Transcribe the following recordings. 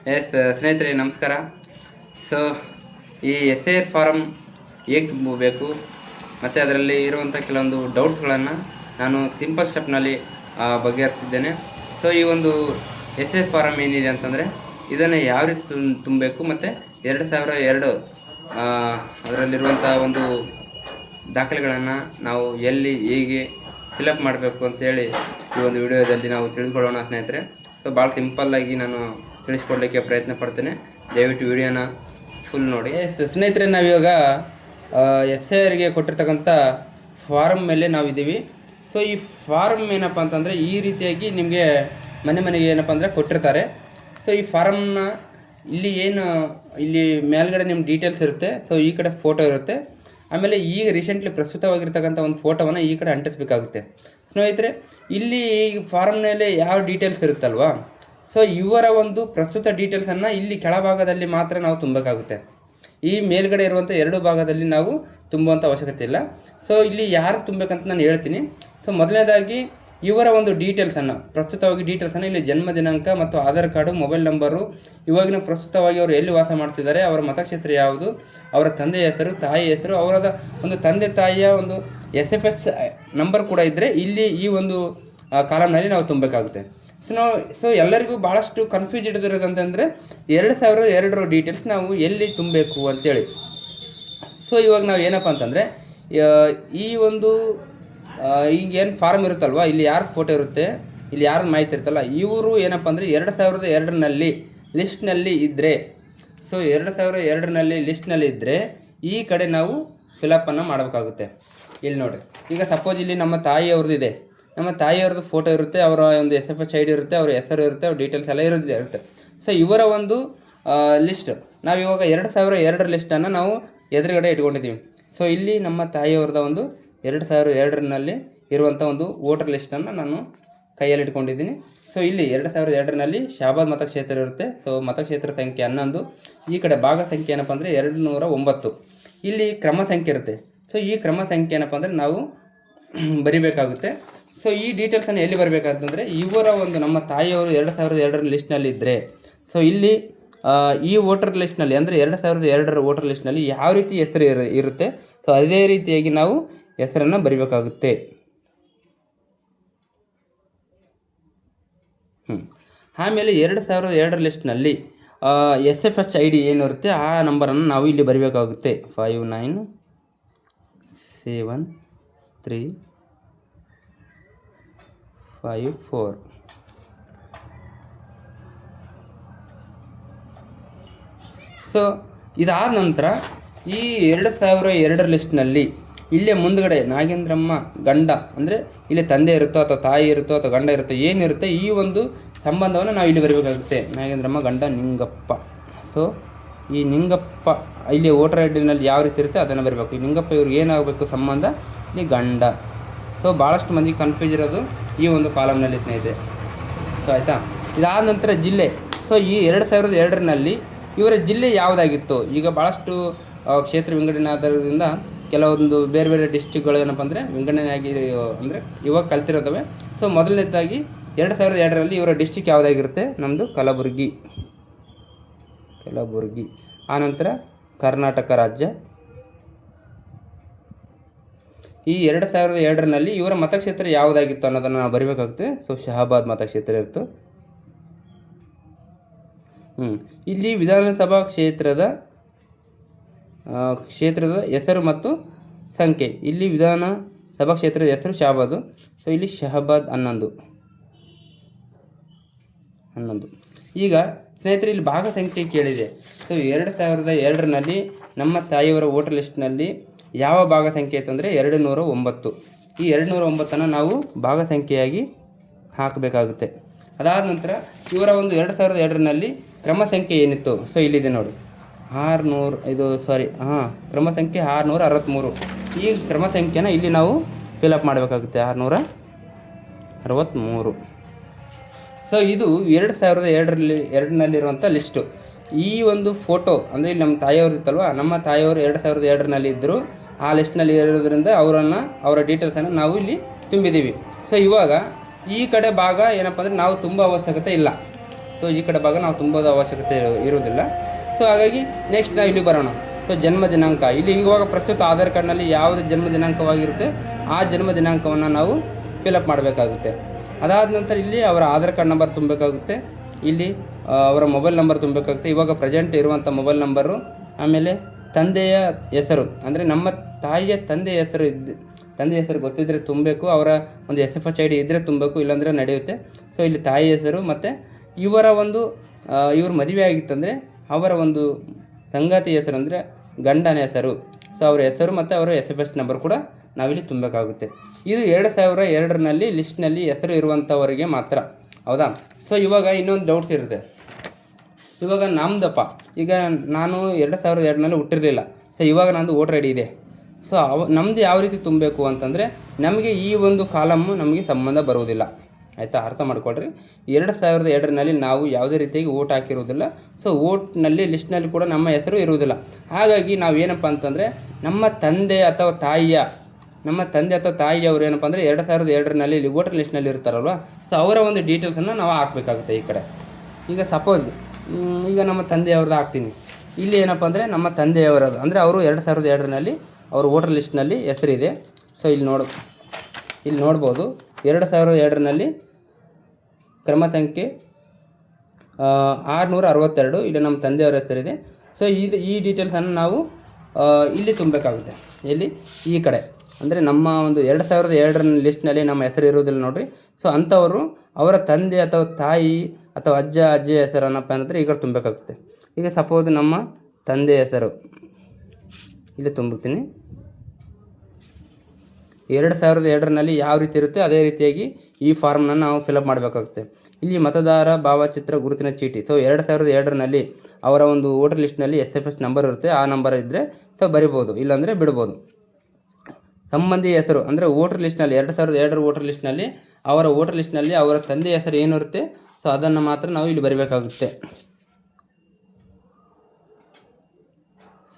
ಸ್ನೇಹಿತರೆ ನಮಸ್ಕಾರ. ಸೊ ಈ SIR ಫಾರಮ್ ಹೇಗೆ ತುಂಬಬೇಕು ಮತ್ತು ಅದರಲ್ಲಿ ಇರುವಂಥ ಕೆಲವೊಂದು ಡೌಟ್ಸ್ಗಳನ್ನು ನಾನು ಸಿಂಪಲ್ ಸ್ಟೆಪ್ನಲ್ಲಿ ಬಗೆಹರಿಸಿದ್ದೇನೆ. ಸೊ ಈ ಒಂದು SIR ಫಾರಮ್ ಏನಿದೆ ಅಂತಂದರೆ ಇದನ್ನು ಯಾವ ರೀತಿ ತುಂಬಬೇಕು ಮತ್ತು 2002 ಅದರಲ್ಲಿರುವಂಥ ಒಂದು ದಾಖಲೆಗಳನ್ನು ನಾವು ಎಲ್ಲಿ ಹೇಗೆ ಫಿಲಪ್ ಮಾಡಬೇಕು ಅಂತೇಳಿ ಈ ಒಂದು ವಿಡಿಯೋದಲ್ಲಿ ನಾವು ತಿಳಿದುಕೊಳ್ಳೋಣ ಸ್ನೇಹಿತರೆ. ಸೊ ಭಾಳ ಸಿಂಪಲ್ಲಾಗಿ ನಾನು ತಿಳಿಸ್ಕೊಡ್ಲಿಕ್ಕೆ ಪ್ರಯತ್ನ ಪಡ್ತೇನೆ. ದಯವಿಟ್ಟು ವಿಡಿಯೋನ ಫುಲ್ ನೋಡಿ. ಸ್ನೇಹಿತರೆ, ನಾವಿವಾಗ SIRಗೆ ಕೊಟ್ಟಿರ್ತಕ್ಕಂಥ ಫಾರಮ್ ಮೇಲೆ ನಾವಿದ್ದೀವಿ. ಸೊ ಈ ಫಾರಮ್ ಏನಪ್ಪ ಅಂತಂದರೆ ಈ ರೀತಿಯಾಗಿ ನಿಮಗೆ ಮನೆಗೆ ಏನಪ್ಪ ಅಂದರೆ ಕೊಟ್ಟಿರ್ತಾರೆ. ಸೊ ಈ ಫಾರಮ್ನ ಇಲ್ಲಿ ಮೇಲ್ಗಡೆ ನಿಮ್ಮ ಡೀಟೇಲ್ಸ್ ಇರುತ್ತೆ. ಸೊ ಈ ಕಡೆ ಫೋಟೋ ಇರುತ್ತೆ. ಆಮೇಲೆ ಈಗ ರೀಸೆಂಟ್ಲಿ ಪ್ರಸ್ತುತವಾಗಿರ್ತಕ್ಕಂಥ ಒಂದು ಫೋಟೋವನ್ನು ಈ ಕಡೆ ಅಂಟಿಸ್ಬೇಕಾಗುತ್ತೆ. ಸ್ನೇಹಿತರೆ, ಇಲ್ಲಿ ಫಾರಮ್ನಲ್ಲಿ ಯಾವ ಡೀಟೇಲ್ಸ್ ಇರುತ್ತಲ್ವಾ, ಸೊ ಇವರ ಒಂದು ಪ್ರಸ್ತುತ ಡೀಟೇಲ್ಸನ್ನು ಇಲ್ಲಿ ಕೆಳಭಾಗದಲ್ಲಿ ಮಾತ್ರ ನಾವು ತುಂಬಬೇಕಾಗುತ್ತೆ. ಈ ಮೇಲ್ಗಡೆ ಇರುವಂಥ 2 ಭಾಗದಲ್ಲಿ ನಾವು ತುಂಬುವಂಥ ಅವಶ್ಯಕತೆ ಇಲ್ಲ. ಸೊ ಇಲ್ಲಿ ಯಾರು ತುಂಬಬೇಕಂತ ನಾನು ಹೇಳ್ತೀನಿ. ಸೊ ಮೊದಲನೇದಾಗಿ ಇವರ ಒಂದು ಪ್ರಸ್ತುತವಾಗಿ ಡೀಟೇಲ್ಸನ್ನು ಇಲ್ಲಿ ಜನ್ಮ ದಿನಾಂಕ ಮತ್ತು ಆಧಾರ್ ಕಾರ್ಡು, ಮೊಬೈಲ್ ನಂಬರು, ಇವಾಗಿನ ಪ್ರಸ್ತುತವಾಗಿ ಅವರು ಎಲ್ಲಿ ವಾಸ ಮಾಡ್ತಿದ್ದಾರೆ, ಅವರ ಮತಕ್ಷೇತ್ರ ಯಾವುದು, ಅವರ ತಂದೆಯ ಹೆಸರು, ತಾಯಿ ಹೆಸರು, ಅವರದ ಒಂದು ತಂದೆ ತಾಯಿಯ ಒಂದು SFS ನಂಬರ್ ಕೂಡ ಇದ್ದರೆ ಇಲ್ಲಿ ಈ ಒಂದು ಕಾಲಮ್ನಲ್ಲಿ ನಾವು ತುಂಬಬೇಕಾಗುತ್ತೆ. ಸೊ ಎಲ್ಲರಿಗೂ ಭಾಳಷ್ಟು ಕನ್ಫ್ಯೂಸ್ ಹಿಡಿದಿರೋದಂತಂದರೆ 2002 ಡೀಟೇಲ್ಸ್ ನಾವು ಎಲ್ಲಿ ತುಂಬಬೇಕು ಅಂತೇಳಿ. ಸೊ ಇವಾಗ ನಾವು ಏನಪ್ಪ ಅಂತಂದರೆ ಈ ಒಂದು ಈಗೇನು ಫಾರ್ಮ್ ಇರುತ್ತಲ್ವ, ಇಲ್ಲಿ ಯಾರು ಫೋಟೋ ಇರುತ್ತೆ, ಇಲ್ಲಿ ಯಾರು ಮಾಹಿತಿ ಇರುತ್ತಲ್ಲ, ಇವರು ಏನಪ್ಪ ಅಂದರೆ 2002ನಲ್ಲಿ ಲಿಸ್ಟ್ನಲ್ಲಿ ಇದ್ದರೆ, ಸೊ 2002ನಲ್ಲಿ ಲಿಸ್ಟ್ನಲ್ಲಿ ಇದ್ದರೆ ಈ ಕಡೆ ನಾವು ಫಿಲಪ್ಪನ್ನು ಮಾಡಬೇಕಾಗುತ್ತೆ. ಇಲ್ಲಿ ನೋಡಿರಿ, ಈಗ ಸಪೋಸ್ ಇಲ್ಲಿ ನಮ್ಮ ತಾಯಿಯವ್ರದ್ದು ಇದೆ, ನಮ್ಮ ತಾಯಿಯವ್ರದ್ದು ಫೋಟೋ ಇರುತ್ತೆ, ಅವರ ಒಂದು SFS ID ಇರುತ್ತೆ, ಅವ್ರ ಹೆಸರು ಇರುತ್ತೆ, ಅವ್ರ ಡೀಟೇಲ್ಸ್ ಎಲ್ಲ ಇರುತ್ತೆ. ಸೊ ಇವರ ಒಂದು ಲಿಸ್ಟ್ ನಾವಿವಾಗ 2002 ಲಿಸ್ಟನ್ನು ನಾವು ಎದುರುಗಡೆ ಇಟ್ಕೊಂಡಿದ್ದೀವಿ. ಸೊ ಇಲ್ಲಿ ನಮ್ಮ ತಾಯಿಯವ್ರದ ಒಂದು 2002ರಲ್ಲಿ ಇರುವಂಥ ಒಂದು ವೋಟರ್ ಲಿಸ್ಟನ್ನು ನಾನು ಕೈಯಲ್ಲಿ ಇಟ್ಕೊಂಡಿದ್ದೀನಿ. ಸೊ ಇಲ್ಲಿ 2002ರಲ್ಲಿ ಶಹಬಾದ್ ಮತಕ್ಷೇತ್ರ ಇರುತ್ತೆ. ಸೊ ಮತಕ್ಷೇತ್ರ ಸಂಖ್ಯೆ 11. ಈ ಕಡೆ ಭಾಗ ಸಂಖ್ಯೆ ಏನಪ್ಪ ಅಂದರೆ 209. ಇಲ್ಲಿ ಕ್ರಮ ಸಂಖ್ಯೆ ಇರುತ್ತೆ. ಸೊ ಈ ಕ್ರಮ ಸಂಖ್ಯೆ ಏನಪ್ಪ ಅಂದರೆ ನಾವು ಬರಿಬೇಕಾಗುತ್ತೆ. ಸೊ ಈ ಡೀಟೇಲ್ಸನ್ನು ಎಲ್ಲಿ ಬರಬೇಕಂತಂದರೆ ಇವರ ಒಂದು ನಮ್ಮ ತಾಯಿಯವರು 2002 ಲಿಸ್ಟ್ನಲ್ಲಿ ಇದ್ದರೆ, ಸೊ ಇಲ್ಲಿ ಈ ವೋಟರ್ ಲಿಸ್ಟ್ನಲ್ಲಿ ಅಂದರೆ 2002 ವೋಟರ್ ಲಿಸ್ಟ್ನಲ್ಲಿ ಯಾವ ರೀತಿ ಹೆಸರು ಇರುತ್ತೆ, ಸೊ ಅದೇ ರೀತಿಯಾಗಿ ನಾವು ಹೆಸರನ್ನು ಬರಿಬೇಕಾಗುತ್ತೆ. ಆಮೇಲೆ 2002 ಲಿಸ್ಟ್ನಲ್ಲಿ SFS ID ಏನಿರುತ್ತೆ ಆ ನಂಬರನ್ನು ನಾವು ಇಲ್ಲಿ ಬರಿಬೇಕಾಗುತ್ತೆ. 5973554. ಸೊ ಇದಾದ ನಂತರ ಈ 2002 ಲಿಸ್ಟ್ನಲ್ಲಿ ಇಲ್ಲೇ ಮುಂದ್ಗಡೆ ನಾಗೇಂದ್ರಮ್ಮ ಗಂಡ ಅಂದರೆ ಇಲ್ಲಿ ತಂದೆ ಇರುತ್ತೋ ಅಥವಾ ತಾಯಿ ಇರುತ್ತೋ ಅಥವಾ ಗಂಡ ಇರುತ್ತೋ ಏನಿರುತ್ತೆ ಈ ಒಂದು ಸಂಬಂಧವನ್ನು ನಾವು ಇಲ್ಲಿ ಬರಬೇಕಾಗುತ್ತೆ. ನಾಗೇಂದ್ರಮ್ಮ ಗಂಡ ನಿಂಗಪ್ಪ. ಸೊ ಈ ನಿಂಗಪ್ಪ ಇಲ್ಲಿ ವೋಟರ್ ಐಡಿನಲ್ಲಿ ಯಾವ ರೀತಿ ಇರುತ್ತೆ ಅದನ್ನು ಬರಬೇಕು. ಈ ನಿಂಗಪ್ಪ ಇವ್ರಿಗೆ ಏನಾಗಬೇಕು ಸಂಬಂಧ, ಇಲ್ಲಿ ಗಂಡ. ಸೊ ಭಾಳಷ್ಟು ಮಂದಿ ಕನ್ಫ್ಯೂಸ್ ಇರೋದು ಈ ಒಂದು ಕಾಲಮ್ನಲ್ಲಿ ಸ್ನೇಹಿತರೆ. ಸೊ ಆಯಿತಾ, ಇದಾದ ನಂತರ ಜಿಲ್ಲೆ. ಸೊ ಈ 2002ರಲ್ಲಿ ಇವರ ಜಿಲ್ಲೆ ಯಾವುದಾಗಿತ್ತು, ಈಗ ಭಾಳಷ್ಟು ಕ್ಷೇತ್ರ ವಿಂಗಡಣೆ ಆಧಾರದಿಂದ ಕೆಲವೊಂದು ಬೇರೆ ಬೇರೆ ಡಿಸ್ಟ್ರಿಕ್ಗಳು ಏನಪ್ಪ ಅಂದರೆ ವಿಂಗಡಣೆಯಾಗಿ ಅಂದರೆ ಇವಾಗ ಕಲ್ತಿರೋದವೆ. ಸೊ ಮೊದಲನೇದಾಗಿ 2002ರಲ್ಲಿ ಇವರ ಡಿಸ್ಟ್ರಿಕ್ ಯಾವುದಾಗಿರುತ್ತೆ, ನಮ್ಮದು ಕಲಬುರಗಿ. ಆನಂತರ ಕರ್ನಾಟಕ ರಾಜ್ಯ. ಈ 2002ರಲ್ಲಿ ಇವರ ಮತಕ್ಷೇತ್ರ ಯಾವುದಾಗಿತ್ತು ಅನ್ನೋದನ್ನು ನಾವು ಬರೀಬೇಕಾಗುತ್ತೆ. ಸೊ ಶಹಬಾದ್ ಮತಕ್ಷೇತ್ರ ಇತ್ತು. ಇಲ್ಲಿ ವಿಧಾನಸಭಾ ಕ್ಷೇತ್ರದ ಹೆಸರು ಮತ್ತು ಸಂಖ್ಯೆ. ಇಲ್ಲಿ ವಿಧಾನಸಭಾ ಕ್ಷೇತ್ರದ ಹೆಸರು ಶಹಬಾದ್. ಸೊ ಇಲ್ಲಿ ಶಹಬಾದ್ 11. ಈಗ ಸ್ನೇಹಿತರೆ, ಇಲ್ಲಿ ಭಾಗ ಸಂಖ್ಯೆ ಕೇಳಿದೆ. ಸೊ 2002ರಲ್ಲಿ ನಮ್ಮ ತಾಯಿಯವರ ವೋಟರ್ ಲಿಸ್ಟ್ನಲ್ಲಿ ಯಾವ ಭಾಗ ಸಂಖ್ಯೆ ಇತ್ತು ಅಂದರೆ 209. ಈ 209 ನಾವು ಭಾಗ ಸಂಖ್ಯೆಯಾಗಿ ಹಾಕಬೇಕಾಗುತ್ತೆ. ಅದಾದ ನಂತರ ಇವರ ಒಂದು 2002ರಲ್ಲಿ ಕ್ರಮ ಸಂಖ್ಯೆ ಏನಿತ್ತು, ಸೊ ಇಲ್ಲಿದೆ ನೋಡಿ, ಕ್ರಮ ಸಂಖ್ಯೆ 663. ಈ ಕ್ರಮ ಸಂಖ್ಯೆನ ಇಲ್ಲಿ ನಾವು ಫಿಲಪ್ ಮಾಡಬೇಕಾಗುತ್ತೆ, 663. ಸೊ ಇದು 2002ನಲ್ಲಿರುವಂಥ ಲಿಸ್ಟು. ಈ ಒಂದು ಫೋಟೋ ಅಂದರೆ ಇಲ್ಲಿ ನಮ್ಮ ತಾಯಿಯವರು ಇತ್ತಲ್ವ, ನಮ್ಮ ತಾಯಿಯವರು 2002ನಲ್ಲಿ ಇದ್ದರು. ಆ ಲಿಸ್ಟ್ನಲ್ಲಿ ಇರೋದ್ರಿಂದ ಅವರ ಡೀಟೇಲ್ಸನ್ನು ನಾವು ಇಲ್ಲಿ ತುಂಬಿದ್ದೀವಿ. ಸೊ ಇವಾಗ ಈ ಕಡೆ ಭಾಗ ಏನಪ್ಪ ಅಂದರೆ ನಾವು ತುಂಬ ಅವಶ್ಯಕತೆ ಇಲ್ಲ. ಸೊ ಈ ಕಡೆ ಭಾಗ ನಾವು ತುಂಬೋದ ಅವಶ್ಯಕತೆ ಇರುವುದಿಲ್ಲ. ಸೊ ಹಾಗಾಗಿ ನೆಕ್ಸ್ಟ್ ನಾವು ಇಲ್ಲಿ ಬರೋಣ. ಸೊ ಜನ್ಮ ದಿನಾಂಕ, ಇಲ್ಲಿ ಇವಾಗ ಪ್ರಸ್ತುತ ಆಧಾರ್ ಕಾರ್ಡ್ನಲ್ಲಿ ಯಾವುದು ಜನ್ಮ ದಿನಾಂಕವಾಗಿರುತ್ತೆ ಆ ಜನ್ಮ ದಿನಾಂಕವನ್ನು ನಾವು ಫಿಲಪ್ ಮಾಡಬೇಕಾಗುತ್ತೆ. ಅದಾದ ನಂತರ ಇಲ್ಲಿ ಅವರ ಆಧಾರ್ ಕಾರ್ಡ್ ನಂಬರ್ ತುಂಬಬೇಕಾಗುತ್ತೆ, ಇಲ್ಲಿ ಅವರ ಮೊಬೈಲ್ ನಂಬರ್ ತುಂಬಬೇಕಾಗುತ್ತೆ, ಇವಾಗ ಪ್ರೆಸೆಂಟ್ ಇರುವಂಥ ಮೊಬೈಲ್ ನಂಬರು, ಆಮೇಲೆ ತಂದೆಯ ಹೆಸರು, ಅಂದರೆ ನಮ್ಮ ತಾಯಿಯ ತಂದೆಯ ಹೆಸರು ಗೊತ್ತಿದ್ದರೆ ತುಂಬಬೇಕು, ಅವರ ಒಂದು SFH ID ಇದ್ದರೆ ತುಂಬಬೇಕು, ಇಲ್ಲಾಂದರೆ ನಡೆಯುತ್ತೆ. ಸೊ ಇಲ್ಲಿ ತಾಯಿ ಹೆಸರು ಮತ್ತು ಇವರ ಒಂದು ಇವ್ರ ಮದುವೆ ಆಗಿತ್ತಂದರೆ ಅವರ ಒಂದು ಸಂಗಾತಿ ಹೆಸರು, ಅಂದರೆ ಗಂಡನ ಹೆಸರು, ಸೊ ಅವರ ಹೆಸರು ಮತ್ತು ಅವರ SFH ನಂಬರ್ ಕೂಡ ನಾವಿಲ್ಲಿ ತುಂಬಬೇಕಾಗುತ್ತೆ. ಇದು 2002ರಲ್ಲಿ ಲಿಸ್ಟ್ನಲ್ಲಿ ಹೆಸರು ಇರುವಂಥವರಿಗೆ ಮಾತ್ರ, ಹೌದಾ? ಸೊ ಇವಾಗ ಇನ್ನೊಂದು ಡೌಟ್ಸ್ ಇರುತ್ತೆ. ಇವಾಗ ನಮ್ಮದಪ್ಪ, ಈಗ ನಾನು 2002ನಲ್ಲಿ ಹುಟ್ಟಿರಲಿಲ್ಲ, ಸೊ ಇವಾಗ ನಂದು ವೋಟರ್ ID ಇದೆ. ಸೊ ನಮ್ಮದು ಯಾವ ರೀತಿ ತುಂಬಬೇಕು ಅಂತಂದರೆ, ನಮಗೆ ಈ ಒಂದು ಕಾಲಮ್ಮು ನಮಗೆ ಸಂಬಂಧ ಬರುವುದಿಲ್ಲ, ಆಯಿತಾ? ಅರ್ಥ ಮಾಡ್ಕೊಳ್ರಿ. 2002ರಲ್ಲಿ ನಾವು ಯಾವುದೇ ರೀತಿಯಾಗಿ ವೋಟ್ ಹಾಕಿರುವುದಿಲ್ಲ. ಸೊ ವೋಟ್ನಲ್ಲಿ ಲಿಸ್ಟ್ನಲ್ಲಿ ಕೂಡ ನಮ್ಮ ಹೆಸರು ಇರುವುದಿಲ್ಲ. ಹಾಗಾಗಿ ನಾವು ಏನಪ್ಪ ಅಂತಂದರೆ ನಮ್ಮ ತಂದೆ ಅಥವಾ ತಾಯಿಯವರು ಏನಪ್ಪ ಅಂದರೆ 2002ರಲ್ಲಿ ಇಲ್ಲಿ ವೋಟರ್ ಲಿಸ್ಟ್ನಲ್ಲಿ ಇರ್ತಾರಲ್ವ, ಸೊ ಅವರ ಒಂದು ಡೀಟೇಲ್ಸನ್ನು ನಾವು ಹಾಕಬೇಕಾಗುತ್ತೆ ಈ ಕಡೆ. ಈಗ ಸಪೋಸ್ ಈಗ ನಮ್ಮ ತಂದೆಯವ್ರದ್ದು ಹಾಕ್ತೀನಿ, ಇಲ್ಲಿ ಏನಪ್ಪ ಅಂದರೆ ನಮ್ಮ ತಂದೆಯವರದು, ಅಂದರೆ ಅವರು 2002ರಲ್ಲಿ ಅವರು ವೋಟರ್ ಲಿಸ್ಟ್ನಲ್ಲಿ ಹೆಸರಿದೆ. ಸೊ ಇಲ್ಲಿ ನೋಡ್ಬೋದು 2002ರಲ್ಲಿ ಕ್ರಮ ಸಂಖ್ಯೆ 662, ಇಲ್ಲಿ ನಮ್ಮ ತಂದೆಯವರ ಹೆಸರಿದೆ. ಸೊ ಈ ಡೀಟೇಲ್ಸನ್ನು ನಾವು ಇಲ್ಲಿ ತುಂಬಬೇಕಾಗುತ್ತೆ, ಎಲ್ಲಿ ಈ ಕಡೆ, ಅಂದರೆ ನಮ್ಮ ಒಂದು 2002ರ ಲಿಸ್ಟ್ನಲ್ಲಿ ನಮ್ಮ ಹೆಸರು ಇರುವುದಿಲ್ಲ ನೋಡಿರಿ. ಸೊ ಅಂಥವರು ಅವರ ತಂದೆ ಅಥವಾ ತಾಯಿ ಅಥವಾ ಅಜ್ಜಿಯ ಹೆಸರನ್ನಪ್ಪ ಅಂದರೆ ಈಗ ತುಂಬಬೇಕಾಗುತ್ತೆ. ಈಗ ಸಪೋಸ್ ನಮ್ಮ ತಂದೆ ಹೆಸರು ಇಲ್ಲಿ ತುಂಬುತ್ತೀನಿ. 2002ರಲ್ಲಿ ಯಾವ ರೀತಿ ಇರುತ್ತೆ ಅದೇ ರೀತಿಯಾಗಿ ಈ ಫಾರ್ಮ್ನ ನಾವು ಫಿಲಪ್ ಮಾಡಬೇಕಾಗುತ್ತೆ. ಇಲ್ಲಿ ಮತದಾರ ಭಾವಚಿತ್ರ ಗುರುತಿನ ಚೀಟಿ, ಸೊ 2002ರಲ್ಲಿ ಅವರ ಒಂದು ವೋಟರ್ ಲಿಸ್ಟ್ನಲ್ಲಿ SFH ನಂಬರ್ ಇರುತ್ತೆ, ಆ ನಂಬರ್ ಇದ್ದರೆ ಸೊ ಬರಿಬೋದು, ಇಲ್ಲಾಂದರೆ ಬಿಡ್ಬೋದು. ಸಂಬಂಧಿ ಹೆಸರು, ಅಂದರೆ ವೋಟರ್ ಲಿಸ್ಟ್ನಲ್ಲಿ 2002ರ ವೋಟರ್ ಲಿಸ್ಟ್ನಲ್ಲಿ ಅವರ ವೋಟರ್ ಲಿಸ್ಟ್ನಲ್ಲಿ ಅವರ ತಂದೆಯ ಹೆಸರು ಏನಿರುತ್ತೆ ಸೊ ಅದನ್ನು ಮಾತ್ರ ನಾವು ಇಲ್ಲಿ ಬರಿಬೇಕಾಗುತ್ತೆ.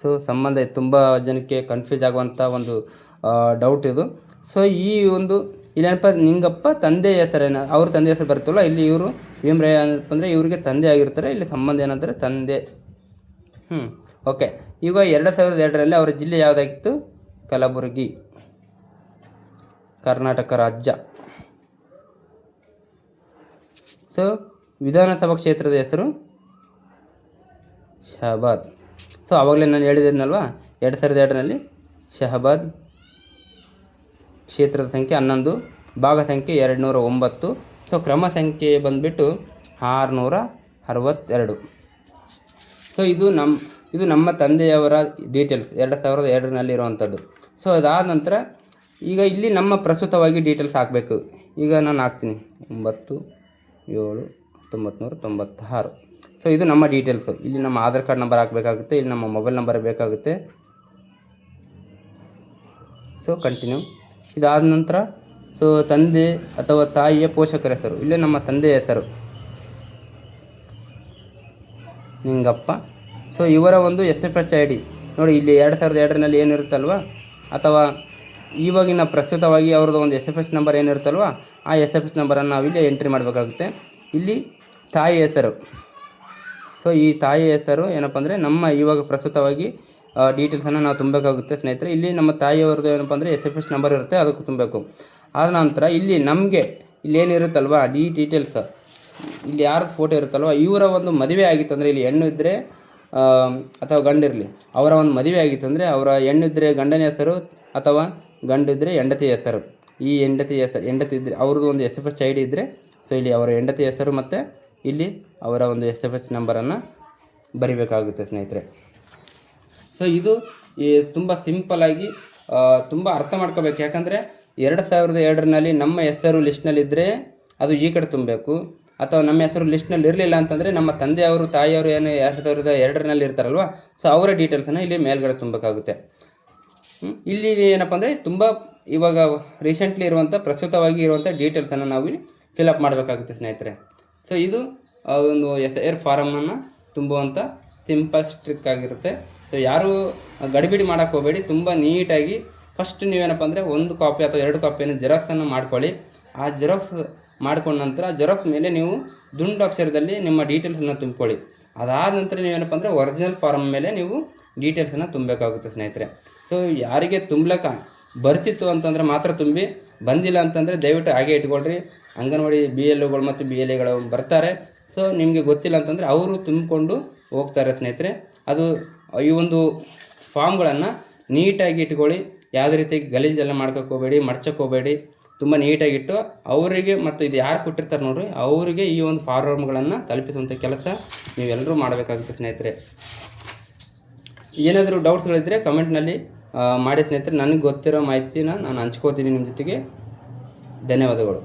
ಸೊ ಸಂಬಂಧ ತುಂಬ ಜನಕ್ಕೆ ಕನ್ಫ್ಯೂಸ್ ಆಗುವಂಥ ಒಂದು ಡೌಟ್ ಇದು. ಸೊ ಈ ಒಂದು ಇಲ್ಲೇನಪ್ಪ ನಿಂಗಪ್ಪ ತಂದೆ ಹೆಸರೇನ, ಅವ್ರ ತಂದೆ ಹೆಸರು ಬರುತ್ತಲ್ಲ, ಇಲ್ಲಿ ಇವರು ಭೀಮರಾಯ ಏನಪ್ಪ ಅಂದರೆ ಇವರಿಗೆ ತಂದೆ ಆಗಿರ್ತಾರೆ, ಇಲ್ಲಿ ಸಂಬಂಧ ಏನಂದರೆ ತಂದೆ. ಓಕೆ. ಈಗ 2002ರಲ್ಲಿ ಅವರ ಜಿಲ್ಲೆ ಯಾವುದಾಗಿತ್ತು? ಕಲಬುರಗಿ, ಕರ್ನಾಟಕ ರಾಜ್ಯ. ಸೊ ವಿಧಾನಸಭಾ ಕ್ಷೇತ್ರದ ಹೆಸರು ಶಹಬಾದ್. ಸೊ ಆವಾಗಲೇ ನಾನು ಹೇಳಿದ್ದೀನಲ್ವ 2002ರಲ್ಲಿ ಶಹಬಾದ್. ಕ್ಷೇತ್ರದ ಸಂಖ್ಯೆ 11, ಭಾಗ ಸಂಖ್ಯೆ 209. ಸೊ ಕ್ರಮ ಸಂಖ್ಯೆ ಬಂದುಬಿಟ್ಟು 662. ಸೊ ಇದು ನಮ್ಮ ತಂದೆಯವರ ಡೀಟೇಲ್ಸ್ 2002ರಲ್ಲಿ ಇರುವಂಥದ್ದು. ಸೊ ಅದಾದ ನಂತರ ಈಗ ಇಲ್ಲಿ ನಮ್ಮ ಪ್ರಸ್ತುತವಾಗಿ ಡೀಟೇಲ್ಸ್ ಹಾಕಬೇಕು. ಈಗ ನಾನು ಹಾಕ್ತೀನಿ 9, 7, 1996. ಸೊ ಇದು ನಮ್ಮ ಡೀಟೇಲ್ಸು. ಇಲ್ಲಿ ನಮ್ಮ ಆಧಾರ್ ಕಾರ್ಡ್ ನಂಬರ್ ಹಾಕಬೇಕಾಗುತ್ತೆ, ಇಲ್ಲಿ ನಮ್ಮ ಮೊಬೈಲ್ ನಂಬರ್ ಬೇಕಾಗುತ್ತೆ. So continue. ಇದಾದ ನಂತರ ಸೊ ತಂದೆ ಅಥವಾ ತಾಯಿಯ ಪೋಷಕರ ಹೆಸರು, ಇಲ್ಲೇ ನಮ್ಮ ತಂದೆಯ ಹೆಸರು ನಿಂಗಪ್ಪ. ಸೊ ಇವರ ಒಂದು SFH ID ನೋಡಿ, ಇಲ್ಲಿ 2002ರಲ್ಲಿ ಏನಿರುತ್ತಲ್ವ, ಅಥವಾ ಇವಾಗಿನ ಪ್ರಸ್ತುತವಾಗಿ ಅವ್ರದ್ದು ಒಂದು SFH ನಂಬರ್ ಏನಿರುತ್ತಲ್ವ, ಆ SFH ನಂಬರನ್ನು ನಾವಿಲ್ಲಿ ಎಂಟ್ರಿ ಮಾಡಬೇಕಾಗುತ್ತೆ. ಇಲ್ಲಿ ತಾಯಿ ಹೆಸರು, ಸೊ ಈ ತಾಯಿ ಹೆಸರು ಏನಪ್ಪ ಅಂದರೆ ನಮ್ಮ ಇವಾಗ ಪ್ರಸ್ತುತವಾಗಿ ಡೀಟೇಲ್ಸನ್ನು ನಾವು ತುಂಬಬೇಕಾಗುತ್ತೆ ಸ್ನೇಹಿತರೆ. ಇಲ್ಲಿ ನಮ್ಮ ತಾಯಿಯವ್ರದ್ದು ಏನಪ್ಪ ಅಂದರೆ SFH ನಂಬರ್ ಇರುತ್ತೆ, ಅದಕ್ಕೆ ತುಂಬಬೇಕು. ಆದ ನಂತರ ಇಲ್ಲಿ ನಮಗೆ ಇಲ್ಲೇನಿರುತ್ತಲ್ವ ಈ ಡೀಟೇಲ್ಸ್, ಇಲ್ಲಿ ಯಾರ್ದು ಫೋಟೋ ಇರುತ್ತಲ್ವ, ಇವರ ಒಂದು ಮದುವೆ ಆಗಿತ್ತಂದರೆ, ಇಲ್ಲಿ ಹೆಣ್ಣು ಇದ್ದರೆ ಅಥವಾ ಗಂಡಿರಲಿ, ಅವರ ಒಂದು ಮದುವೆ ಆಗಿತ್ತಂದರೆ ಅವರ ಹೆಣ್ಣಿದ್ದರೆ ಗಂಡನ ಹೆಸರು ಅಥವಾ ಗಂಡಿದ್ದರೆ ಹೆಂಡತಿ ಹೆಸರು. ಈ ಹೆಂಡತಿ ಇದ್ದರೆ ಅವ್ರದ್ದು ಒಂದು SFH ID ಇದ್ದರೆ ಸೊ ಇಲ್ಲಿ ಅವರ ಹೆಂಡತಿ ಹೆಸರು ಮತ್ತು ಇಲ್ಲಿ ಅವರ ಒಂದು SFH ನಂಬರನ್ನು ಬರಿಬೇಕಾಗುತ್ತೆ ಸ್ನೇಹಿತರೆ. ಸೊ ಇದು ತುಂಬ ಸಿಂಪಲ್ಲಾಗಿ ತುಂಬ ಅರ್ಥ ಮಾಡ್ಕೋಬೇಕು. ಯಾಕಂದರೆ 2002ರಲ್ಲಿ ನಮ್ಮ ಹೆಸರು ಲಿಸ್ಟ್ನಲ್ಲಿದ್ದರೆ ಅದು ಈ ಕಡೆ ತುಂಬಬೇಕು, ಅಥವಾ ನಮ್ಮ ಹೆಸರು ಲಿಸ್ಟ್ನಲ್ಲಿ ಇರಲಿಲ್ಲ ಅಂತಂದರೆ ನಮ್ಮ ತಂದೆಯವರು ತಾಯಿಯವರು ಏನು 2002ರಲ್ಲಿ ಇರ್ತಾರಲ್ವ, ಸೊ ಅವರ ಡೀಟೇಲ್ಸನ್ನು ಇಲ್ಲಿ ಮೇಲ್ಗಡೆ ತುಂಬಬೇಕಾಗುತ್ತೆ. ಇಲ್ಲಿ ಏನಪ್ಪ ಅಂದರೆ ತುಂಬ ಇವಾಗ ರೀಸೆಂಟ್ಲಿ ಇರುವಂಥ ಪ್ರಸ್ತುತವಾಗಿ ಇರುವಂಥ ಡೀಟೇಲ್ಸನ್ನು ನಾವು ಇಲ್ಲಿ ಫಿಲಪ್ ಮಾಡಬೇಕಾಗುತ್ತೆ ಸ್ನೇಹಿತರೆ. ಸೊ ಇದು ಒಂದು SIR ಫಾರಮನ್ನು ತುಂಬುವಂಥ ಸಿಂಪಲ್ ಸ್ಟ್ರಿಕ್ ಆಗಿರುತ್ತೆ. ಸೊ ಯಾರು ಗಡಿಬಿಡಿ ಮಾಡೋಕ್ಕೆ ಹೋಗಬೇಡಿ, ತುಂಬ ನೀಟಾಗಿ ಫಸ್ಟ್ ನೀವೇನಪ್ಪ ಅಂದರೆ 1 ಕಾಪಿ ಅಥವಾ 2 ಕಾಪಿಯನ್ನು ಜೆರಾಕ್ಸನ್ನು ಮಾಡ್ಕೊಳ್ಳಿ. ಆ ಜೆರಾಕ್ಸ್ ಮಾಡ್ಕೊಂಡ ನಂತರ ಜೆರಾಕ್ಸ್ ಮೇಲೆ ನೀವು ದುಂಡಾಕ್ಷರದಲ್ಲಿ ನಿಮ್ಮ ಡೀಟೇಲ್ಸನ್ನು ತುಂಬಿಕೊಳ್ಳಿ. ಅದಾದ ನಂತರ ನೀವೇನಪ್ಪ ಅಂದರೆ ಒರಿಜಿನಲ್ ಫಾರಮ್ ಮೇಲೆ ನೀವು ಡೀಟೇಲ್ಸನ್ನು ತುಂಬಬೇಕಾಗುತ್ತೆ ಸ್ನೇಹಿತರೆ. ಸೊ ಯಾರಿಗೆ ತುಂಬಲಕ್ಕ ಬರ್ತಿತ್ತು ಅಂತಂದರೆ ಮಾತ್ರ ತುಂಬಿ, ಬಂದಿಲ್ಲ ಅಂತಂದರೆ ದಯವಿಟ್ಟು ಹಾಗೆ ಇಟ್ಕೊಳ್ರಿ. ಅಂಗನವಾಡಿ BLOಗಳು ಮತ್ತು BLAಗಳು ಬರ್ತಾರೆ. ಸೊ ನಿಮಗೆ ಗೊತ್ತಿಲ್ಲ ಅಂತಂದರೆ ಅವರು ತುಂಬಿಕೊಂಡು ಹೋಗ್ತಾರೆ ಸ್ನೇಹಿತರೆ. ಅದು ಈ ಒಂದು ಫಾರ್ಮ್ಗಳನ್ನು ನೀಟಾಗಿ ಇಟ್ಕೊಳ್ಳಿ. ಯಾವುದೇ ರೀತಿ ಗಲೀಜೆಲ್ಲ ಮಾಡ್ಕೋಕ್ಕೆ ಹೋಗಬೇಡಿ, ಮಡ್ಚಕ್ಕೆ ಹೋಗಬೇಡಿ. ತುಂಬ ನೀಟಾಗಿಟ್ಟು ಅವರಿಗೆ, ಮತ್ತು ಇದು ಯಾರು ಕೊಟ್ಟಿರ್ತಾರೆ ನೋಡಿರಿ ಅವರಿಗೆ ಈ ಒಂದು ಫಾರ್ಮ್ಗಳನ್ನು ತಲುಪಿಸುವಂಥ ಕೆಲಸ ನೀವೆಲ್ಲರೂ ಮಾಡಬೇಕಾಗುತ್ತೆ ಸ್ನೇಹಿತರೆ. ಏನಾದರೂ ಡೌಟ್ಸ್ಗಳಿದ್ದರೆ ಕಮೆಂಟ್ನಲ್ಲಿ ಮಾಡಿ ಸ್ನೇಹಿತರೆ. ನನಗೆ ಗೊತ್ತಿರೋ ಮಾಹಿತಿನ ನಾನು ಹಂಚ್ಕೋತೀನಿ ನಿಮ್ಮ ಜೊತೆಗೆ. ಧನ್ಯವಾದಗಳು.